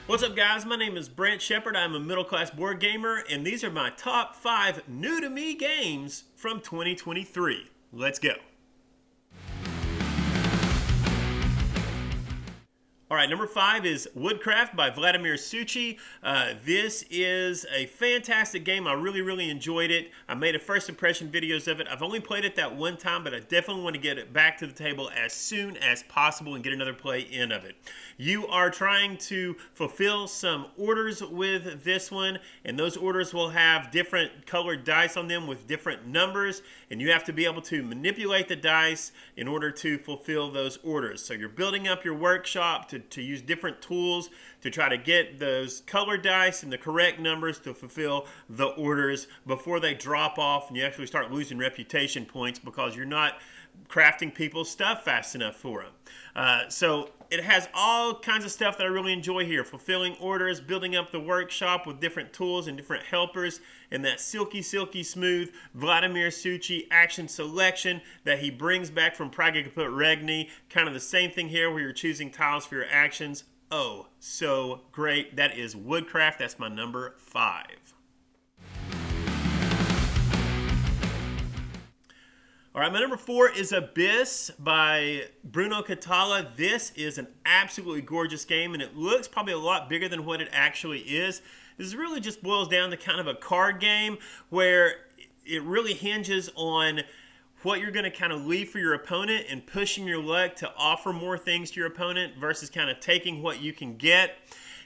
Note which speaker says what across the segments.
Speaker 1: What's up, guys? My name is Brent Shepard. I'm a middle-class board gamer, and these are my top 5 new-to-me games from 2023. Let's go. All right, number 5 is Woodcraft by Vladimir Suchi. This is a fantastic game. I really enjoyed it. I made a first impression videos of it. I've only played it that one time, but I definitely want to get it back to the table as soon as possible and get another play in of it. You are trying to fulfill some orders with this one, and those orders will have different colored dice on them with different numbers, and you have to be able to manipulate the dice in order to fulfill those orders. So you're building up your workshop to use different tools to try to get those colored dice and the correct numbers to fulfill the orders before they drop off and you actually start losing reputation points because you're not crafting people's stuff fast enough for them. So it has all kinds of stuff that I really enjoy here. Fulfilling orders, building up the workshop with different tools and different helpers, and that silky smooth Vladimir Suchi action selection that he brings back from Praga Kaput Regni. Kind of the same thing here where you're choosing tiles for your actions. Oh, so great. That is Woodcraft. That's my number 5. All right, my number 4 is Abyss by Bruno Catala. This is an absolutely gorgeous game, and it looks probably a lot bigger than what it actually is. This really just boils down to kind of a card game where it really hinges on what you're going to kind of leave for your opponent and pushing your luck to offer more things to your opponent versus kind of taking what you can get.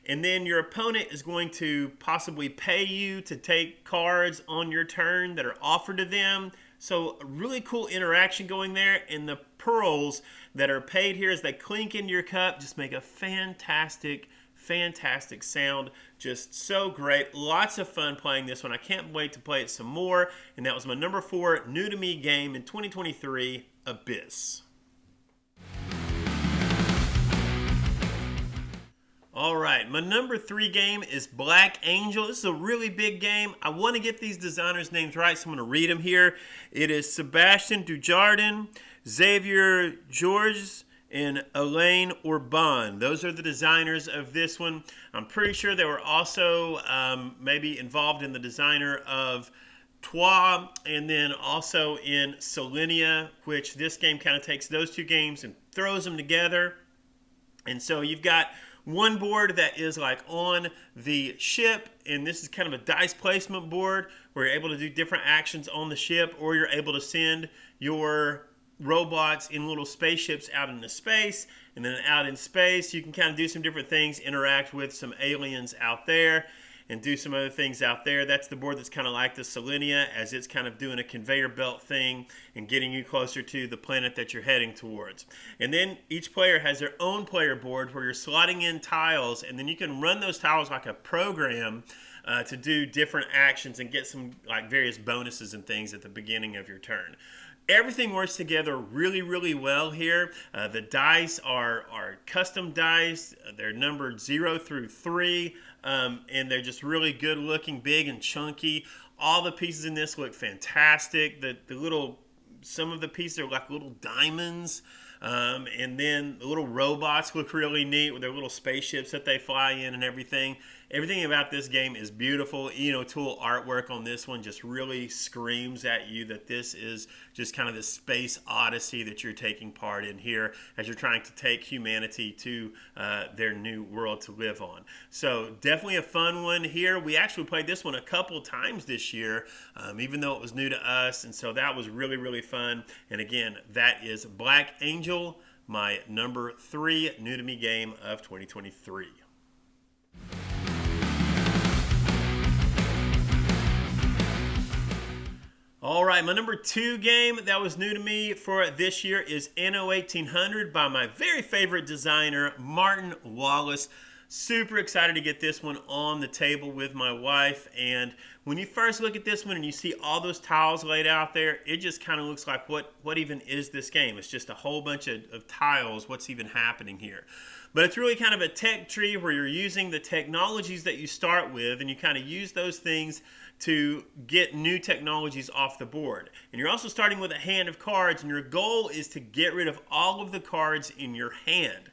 Speaker 1: And then your opponent is going to possibly pay you to take cards on your turn that are offered to them. So a really cool interaction going there, and the pearls that are paid here as they clink into your cup just make a fantastic sound. Just so great. Lots of fun playing this one. I can't wait to play it some more. And that was my number 4 new to me game in 2023, Abyss. All right, my number 3 game is Black Angel. This is a really big game. I want to get these designers' names right, so I'm going to read them here. It is Sebastian Dujardin, Xavier Georges, and Elaine Orban. Those are the designers of this one. I'm pretty sure they were also maybe involved in the designer of Trois, and then also in Selenia, which this game kind of takes those two games and throws them together. And so you've got one board that is like on the ship, and this is kind of a dice placement board where you're able to do different actions on the ship, or you're able to send your robots in little spaceships out into space, and then out in space you can kind of do some different things, interact with some aliens out there and do some other things out there. That's the board that's kind of like the Selenia, as it's kind of doing a conveyor belt thing and getting you closer to the planet that you're heading towards. And then each player has their own player board where you're slotting in tiles, and then you can run those tiles like a program to do different actions and get some like various bonuses and things at the beginning of your turn. Everything works together really well here. The dice are custom dice. They're numbered 0 through 3, and they're just really good looking, big and chunky. All the pieces in this look fantastic. Some of the pieces are like little diamonds, and then the little robots look really neat with their little spaceships that they fly in and everything. Everything about this game is beautiful. Ian O'Toole artwork on this one just really screams at you that this is just kind of this space odyssey that you're taking part in here as you're trying to take humanity to their new world to live on. So definitely a fun one here. We actually played this one a couple times this year, even though it was new to us, and so that was really fun. And again, that is Black Angel, my number 3 new to me game of 2023. All right, my number 2 game that was new to me for this year is Anno 1800 by my very favorite designer, Martin Wallace. Super excited to get this one on the table with my wife. And when you first look at this one and you see all those tiles laid out there, it just kind of looks like what even is this game? It's just a whole bunch of tiles. What's even happening here? But it's really kind of a tech tree where you're using the technologies that you start with, and you kind of use those things to get new technologies off the board. And you're also starting with a hand of cards, and your goal is to get rid of all of the cards in your hand.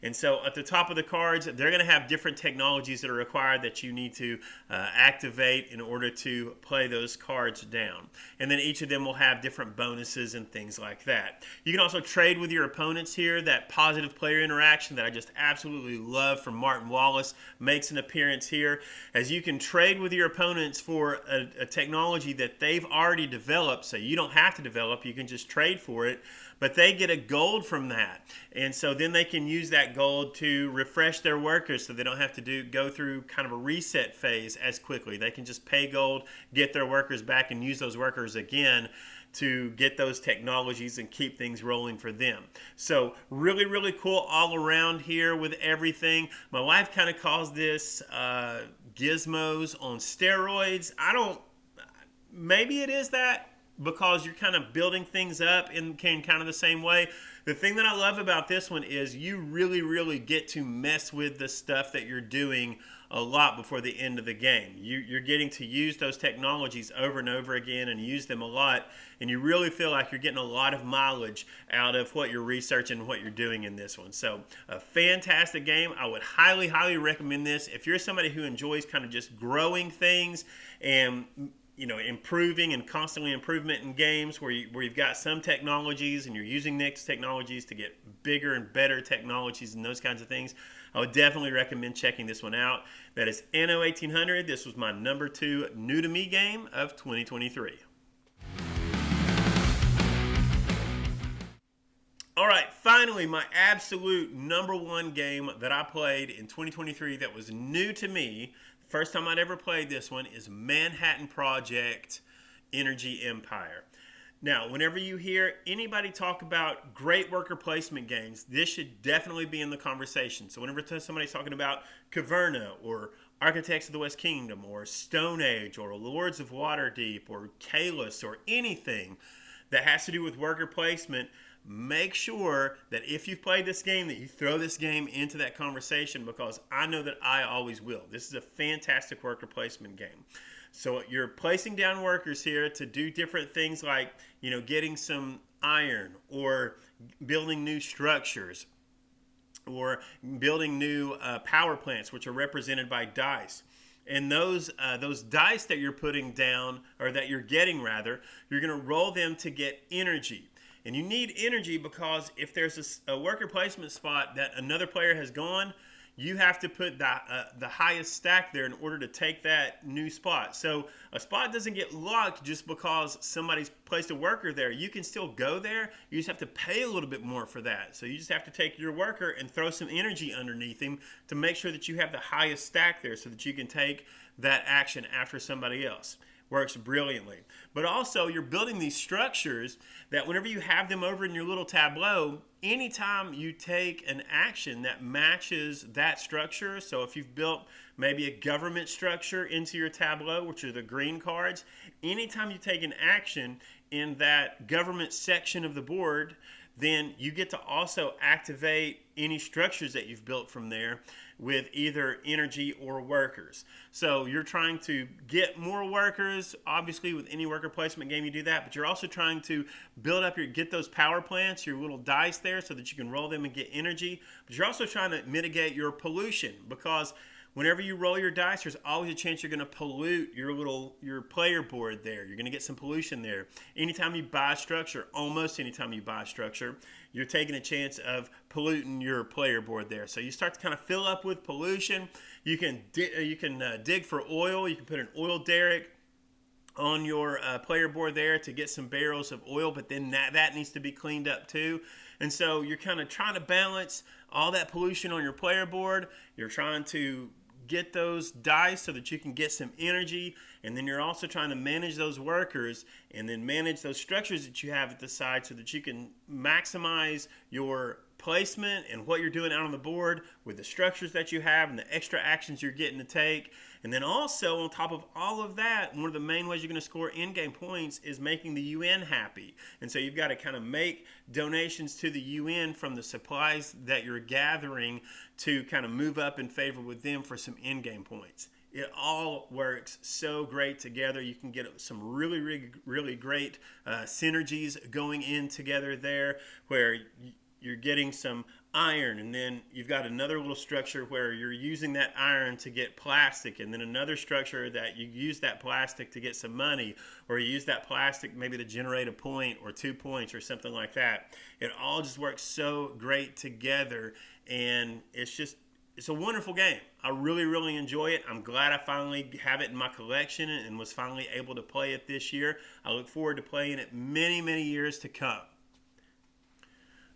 Speaker 1: And so at the top of the cards, they're going to have different technologies that are required that you need to activate in order to play those cards down. And then each of them will have different bonuses and things like that. You can also trade with your opponents here. That positive player interaction that I just absolutely love from Martin Wallace makes an appearance here, as you can trade with your opponents for a technology that they've already developed, so you don't have to develop, you can just trade for it, but they get a gold from that. And so then they can use that gold to refresh their workers, so they don't have to go through kind of a reset phase as quickly. They can just pay gold, get their workers back, and use those workers again to get those technologies and keep things rolling for them. So really, really cool all around here with everything. My wife kind of calls this gizmos on steroids. Maybe it is that, because you're kind of building things up in kind of the same way. The thing that I love about this one is you really, really get to mess with the stuff that you're doing a lot before the end of the game. You're getting to use those technologies over and over again and use them a lot, and you really feel like you're getting a lot of mileage out of what you're researching and what you're doing in this one. So a fantastic game. I would highly, highly recommend this. If you're somebody who enjoys kind of just growing things and improving and constantly improvement in games where you've got some technologies and you're using next technologies to get bigger and better technologies and those kinds of things, I would definitely recommend checking this one out. That is Anno 1800. This was my number 2 new to me game of 2023. All right, finally, my absolute number 1 game that I played in 2023 that was new to me. First time I'd ever played this one is Manhattan Project Energy Empire. Now, whenever you hear anybody talk about great worker placement games, this should definitely be in the conversation. So whenever somebody's talking about Caverna or Architects of the West Kingdom or Stone Age or Lords of Waterdeep or Kalis or anything that has to do with worker placement, make sure that if you've played this game that you throw this game into that conversation, because I know that I always will. This is a fantastic worker placement game. So you're placing down workers here to do different things like, getting some iron or building new structures or building new power plants, which are represented by dice. And those dice that you're putting down, or that you're getting rather, you're going to roll them to get energy. And you need energy because if there's a worker placement spot that another player has gone, you have to put the highest stack there in order to take that new spot. So a spot doesn't get locked just because somebody's placed a worker there. You can still go there. You just have to pay a little bit more for that. So you just have to take your worker and throw some energy underneath him to make sure that you have the highest stack there so that you can take that action after somebody else. Works brilliantly. But also, you're building these structures that whenever you have them over in your little tableau, anytime you take an action that matches that structure, so if you've built maybe a government structure into your tableau, which are the green cards, anytime you take an action in that government section of the board, then you get to also activate any structures that you've built from there with either energy or workers. So you're trying to get more workers. Obviously, with any worker placement game, you do that, but you're also trying to build up get those power plants, your little dice there, so that you can roll them and get energy. But you're also trying to mitigate your pollution, because whenever you roll your dice, there's always a chance you're going to pollute your player board there. You're going to get some pollution there. Anytime you buy a structure, almost anytime you buy a structure, you're taking a chance of polluting your player board there. So you start to kind of fill up with pollution. You can dig for oil. You can put an oil derrick on your player board there to get some barrels of oil, but then that needs to be cleaned up too. And so you're kind of trying to balance all that pollution on your player board. You're trying to get those dice so that you can get some energy, and then you're also trying to manage those workers and then manage those structures that you have at the side so that you can maximize your placement and what you're doing out on the board with the structures that you have and the extra actions you're getting to take. And then also, on top of all of that, one of the main ways you're going to score in-game points is making the UN happy. And so you've got to kind of make donations to the UN from the supplies that you're gathering to kind of move up in favor with them for some in-game points. It all works so great together. You can get some really, really, really great synergies going in together there, where you're getting some iron, and then you've got another little structure where you're using that iron to get plastic, and then another structure that you use that plastic to get some money, or you use that plastic maybe to generate a point or 2 points or something like that. It all just works so great together, and it's a wonderful game. I really, really enjoy it. I'm glad I finally have it in my collection and was finally able to play it this year. I look forward to playing it many, many years to come.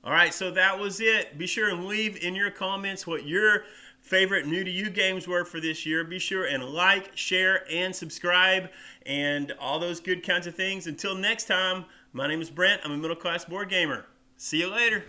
Speaker 1: All right, so that was it. Be sure and leave in your comments what your favorite new to you games were for this year. Be sure and like, share, and subscribe, and all those good kinds of things. Until next time, my name is Brent. I'm a middle class board gamer. See you later.